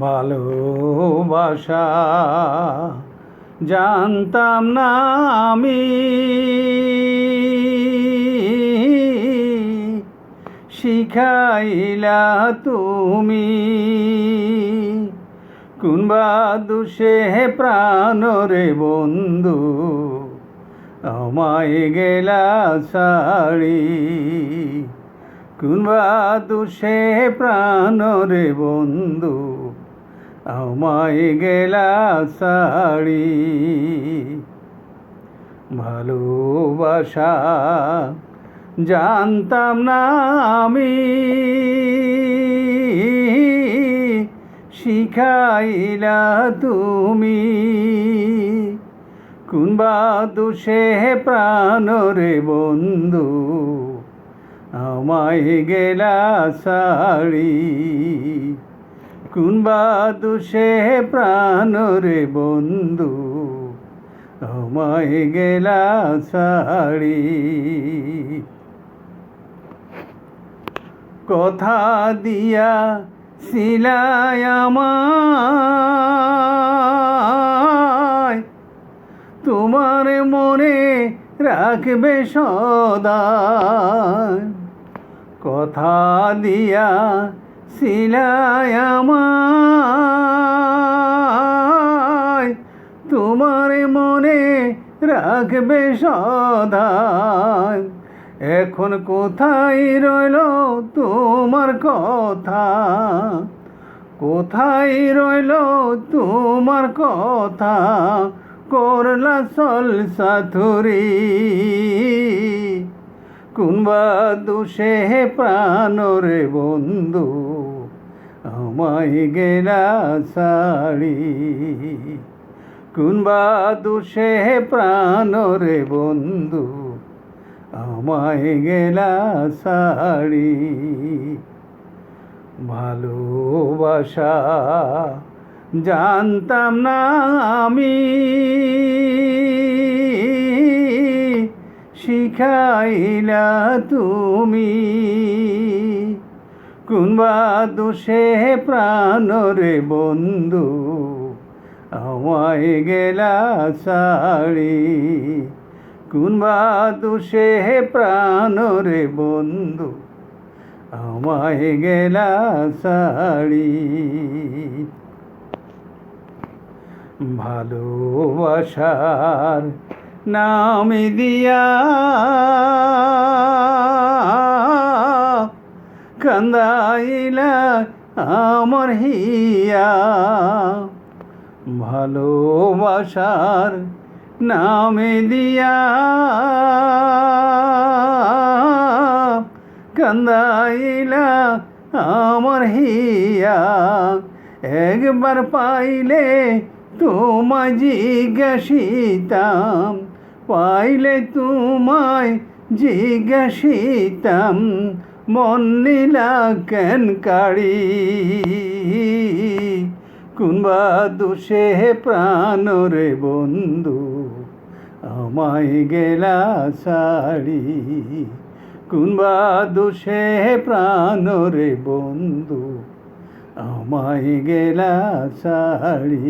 ভালোবাসা জানতাম না আমি, শিখাইলা তুমি। কোনবা দুষে প্রাণরে বন্ধু, আমায় গেলা ছাড়ি। কোনবা দুষে প্রাণরে বন্ধু, আমায় গেলা ছাড়ি। ভালোবাসা জানতাম না আমি, শিখাইলা তুমি। কোনবা দুষে প্রাণরে বন্ধু, আমায় গেলা ছাড়ি। কোনবা দুষে প্রাণরে বন্ধু, আমায় গেলা ছাড়ি। কথা দিয়া ছিলাই আমায়, তোমার মনে রাখবে সদা। কথা দিয়া ছিলাই আমায়, তোমার মনে রাখবে সদা। এখন কোথায় রইল তোমার কথা, কোথায় রইল তোমার কথা। করলা সলসা থুরি, কোনবা দুষে প্রাণরে বন্ধু, আমায় গেলা ছাড়ি। কোনবা দুষে প্রাণরে বন্ধু, আমায় গেলা ছাড়ি। ভালোবাসা জানতাম না আমি, শিখাইলা তুমি। কোনবা দুষে প্রাণরে বন্ধু, আমায় গেলা ছাড়ি। কোনবা দুষে প্রাণরে বন্ধু, আমায় গেলা ছাড়ি। ভালোবাসার নাম দিয়া কান্দাইলা আমার হিয়া। ভালোবাসার নামে দিয়া কান্দাইলা আমার হিয়া। একবার পাইলে তোমায় জিজ্ঞাসিতাম, পাইলে তোমায় জিজ্ঞাসিতাম, মন নিলা কেন কাড়ি। কোনবা দুষে প্রাণরে বন্ধু, আমায় গেলা ছাড়ি। কোনবা দুষে প্রাণরে বন্ধু, আমায় গেলা ছাড়ি।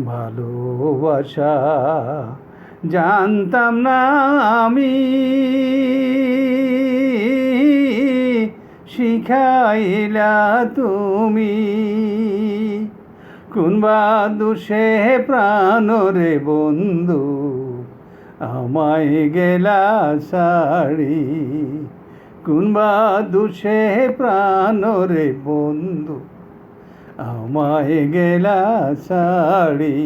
ভালোবাসা জানতাম না আমি, শিখাইলা তুমি। কোনবা দুষে প্রাণরে বন্ধু, আমায় গেলা ছাড়ি। কোনবা দুষে প্রাণরে বন্ধু, আমায় গেলা ছাড়ি।